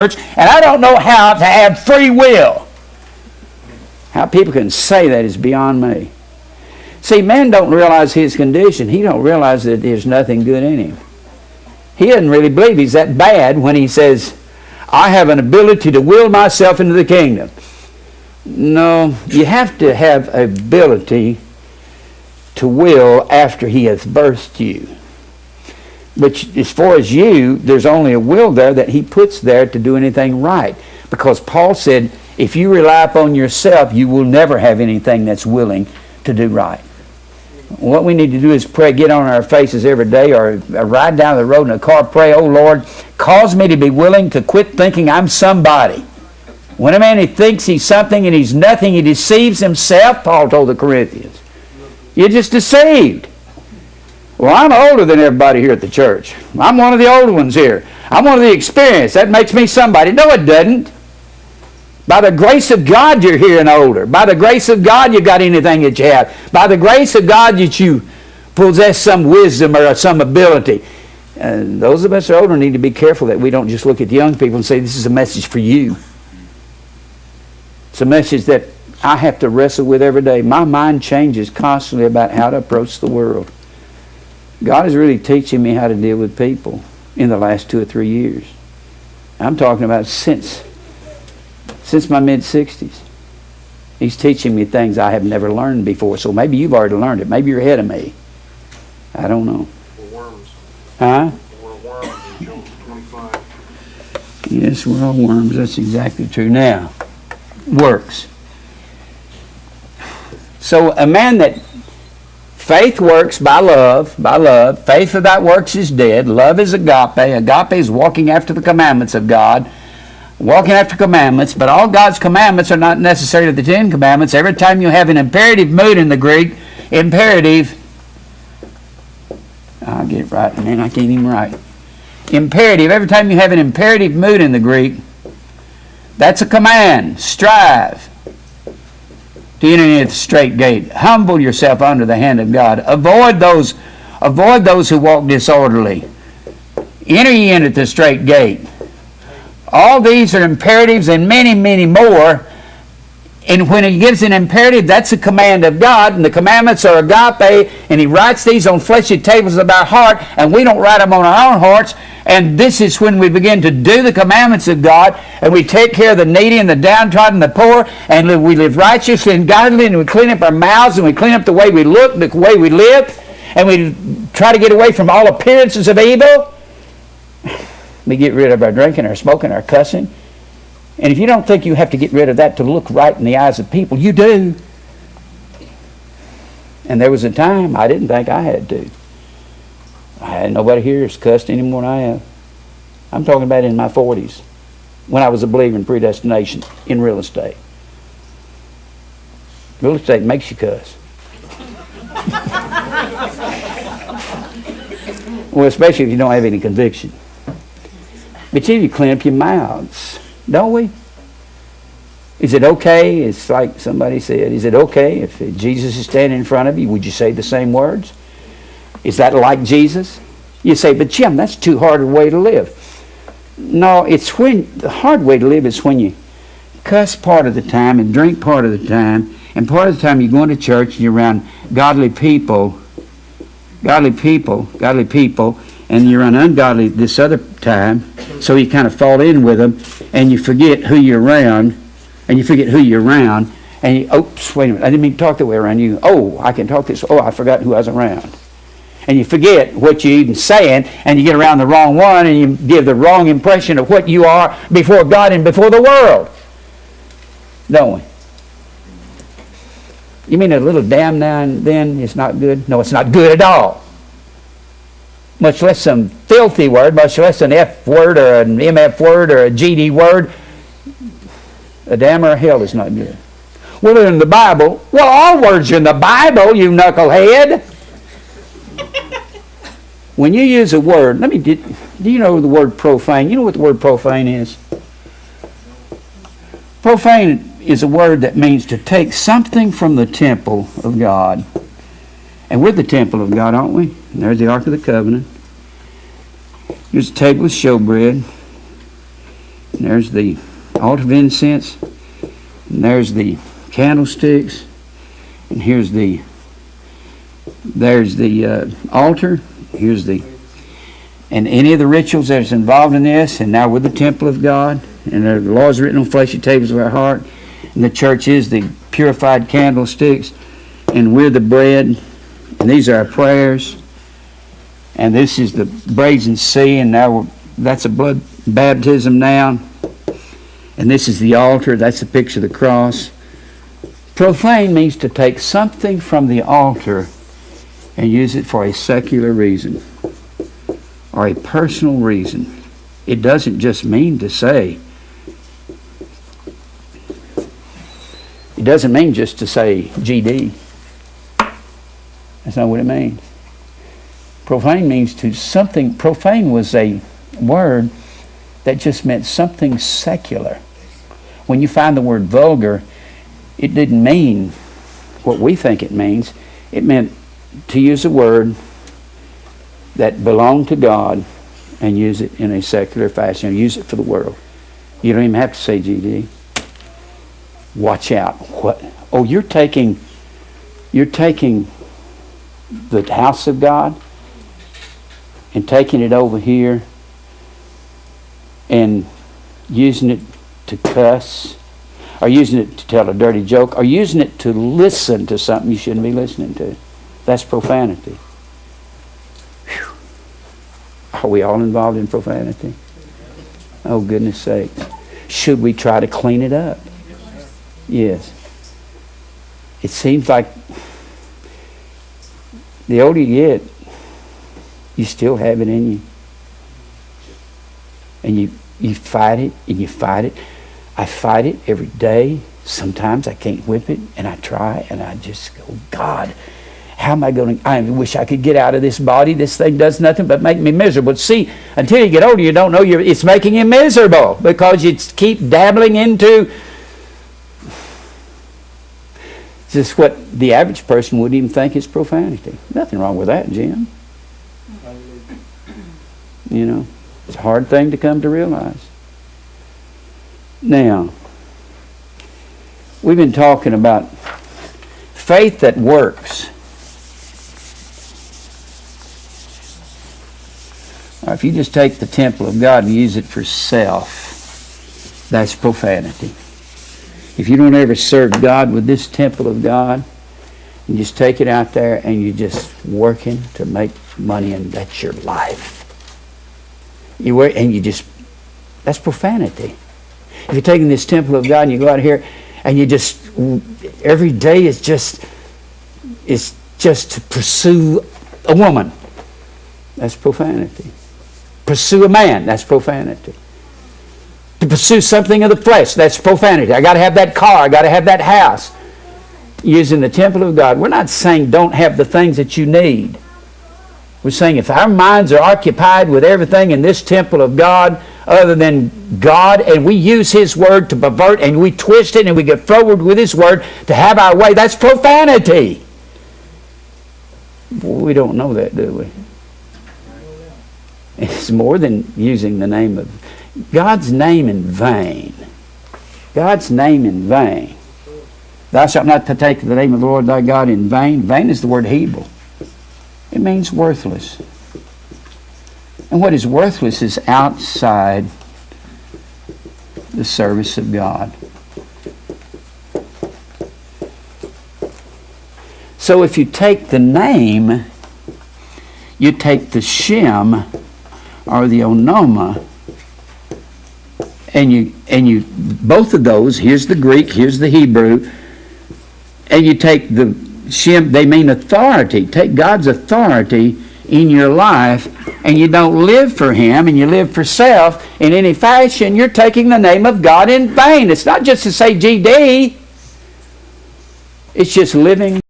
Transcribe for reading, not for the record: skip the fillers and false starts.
church, and I don't know how to have free will. How people can say that is beyond me. See, man don't realize his condition. He don't realize that there's nothing good in him. He doesn't really believe he's that bad when he says, I have an ability to will myself into the kingdom. No, you have to have ability to will after he has birthed you. But as far as you, there's only a will there that he puts there to do anything right. Because Paul said, if you rely upon yourself, you will never have anything that's willing to do right. What we need to do is pray, get on our faces every day, or ride down the road in a car, pray, oh Lord, cause me to be willing to quit thinking I'm somebody. When a man he thinks he's something and he's nothing, he deceives himself, Paul told the Corinthians. You're just deceived. Well, I'm older than everybody here at the church. I'm one of the older ones here. I'm one of the experienced. That makes me somebody. No, it doesn't. By the grace of God, you're here and older. By the grace of God, you got anything that you have. By the grace of God, that you possess some wisdom or some ability. And those of us who are older need to be careful that we don't just look at the young people and say, this is a message for you. It's a message that I have to wrestle with every day. My mind changes constantly about how to approach the world. God is really teaching me how to deal with people in the last 2 or 3 years. I'm talking about since my mid-60s. He's teaching me things I have never learned before. So maybe you've already learned it. Maybe you're ahead of me. I don't know. We're worms. Huh? We're worms in Job 25. Yes, we're all worms. That's exactly true. Now, works. So a man that faith works by love. Faith without works is dead. Love is agape. Agape is walking after the commandments of God. Walking after commandments, but all God's commandments are not necessarily the 10 commandments. Every time you have an imperative mood in the Greek, imperative, I'll get it right, man, I can't even write. Imperative, every time you have an imperative mood in the Greek, that's a command. Strive to enter into the straight gate. Humble yourself under the hand of God. Avoid those who walk disorderly. Enter ye into the straight gate. All these are imperatives and many, many more. And when he gives an imperative, that's a command of God. And the commandments are agape. And he writes these on fleshy tables of our heart. And we don't write them on our own hearts. And this is when we begin to do the commandments of God. And we take care of the needy and the downtrodden, the poor. And we live righteously and godly. And we clean up our mouths. And we clean up the way we look, the way we live. And we try to get away from all appearances of evil. We get rid of our drinking, our smoking, our cussing. And if you don't think you have to get rid of that to look right in the eyes of people, you do. And there was a time I didn't think I had to. I had nobody here who's cussed any more than I have. I'm talking about in my 40s, when I was a believer in predestination in real estate. Real estate makes you cuss. Well, especially if you don't have any conviction. But you need to clean up your mouths, don't we? Is it okay? It's like somebody said, is it okay if Jesus is standing in front of you, would you say the same words? Is that like Jesus? You say, but Jim, that's too hard a way to live. No, it's when the hard way to live is when you cuss part of the time and drink part of the time, and part of the time you're going to church and you're around godly people, and you're around ungodly this other time, so you kind of fall in with them, and you forget who you're around, and you, oops, wait a minute, I didn't mean to talk that way around you. Oh, I can talk this, oh, I forgot who I was around. And you forget what you're even saying, and you get around the wrong one, and you give the wrong impression of what you are before God and before the world. Don't we? You mean a little damn now and then is not good? No, it's not good at all. Much less some filthy word, much less an F word or an MF word or a GD word. A damn or a hell is not good. Well, in the Bible, well, all words are in the Bible, you knucklehead. When you use a word, do you know the word profane? You know what the word profane is? Profane is a word that means to take something from the temple of God. And we're the temple of God, aren't we? And there's the Ark of the Covenant. Here's a table of showbread. And there's the altar of incense. And there's the candlesticks. And there's the altar. And any of the rituals that is involved in this. And now we're the temple of God. And the laws written on fleshy tables of our heart. And the church is the purified candlesticks. And we're the bread. And these are our prayers. And this is the brazen sea. And now that's a blood baptism now. And this is the altar. That's the picture of the cross. Profane means to take something from the altar and use it for a secular reason or a personal reason. It doesn't just mean to say, it doesn't mean just to say GD. That's not what it means. Profane means to something. Profane was a word that just meant something secular. When you find the word vulgar, it didn't mean what we think it means. It meant to use a word that belonged to God and use it in a secular fashion, use it for the world. You don't even have to say GD. Watch out. What? Oh, you're taking the house of God and taking it over here and using it to cuss, or using it to tell a dirty joke, or using it to listen to something you shouldn't be listening to. That's profanity. Whew. Are we all involved in profanity? Oh, goodness sakes. Should we try to clean it up? Yes. It seems like the older you get, you still have it in you. And you fight it, and you fight it. I fight it every day. Sometimes I can't whip it, and I try, and I just go, God, how am I going to... I wish I could get out of this body. This thing does nothing but make me miserable. See, until you get older, you don't know it's making you miserable because you keep dabbling into... This is what the average person wouldn't even think is profanity. Nothing wrong with that, Jim. You know, it's a hard thing to come to realize. Now, we've been talking about faith that works. If you just take the temple of God and use it for self, that's profanity. If you don't ever serve God with this temple of God, and just take it out there and you're just working to make money and that's your life. You work and that's profanity. If you're taking this temple of God and you go out here and you just, every day is just to pursue a woman, that's profanity. Pursue a man, that's profanity. To pursue something of the flesh, that's profanity. I got to have that car, I got to have that house. Using the temple of God. We're not saying don't have the things that you need. We're saying if our minds are occupied with everything in this temple of God other than God, and we use His Word to pervert, and we twist it, and we get forward with His Word to have our way, that's profanity. We don't know that, do we? It's more than using the name of God's name in vain. God's name in vain. Thou shalt not take the name of the Lord thy God in vain. Vain is the word Hebrew. It means worthless. And what is worthless is outside the service of God. So if you take the name, you take the Shem or the Onoma, and you both of those, here's the Greek, here's the Hebrew, and you take the Shem, they mean authority. Take God's authority in your life, and you don't live for Him, and you live for self in any fashion. You're taking the name of God in vain. It's not just to say GD. It's just living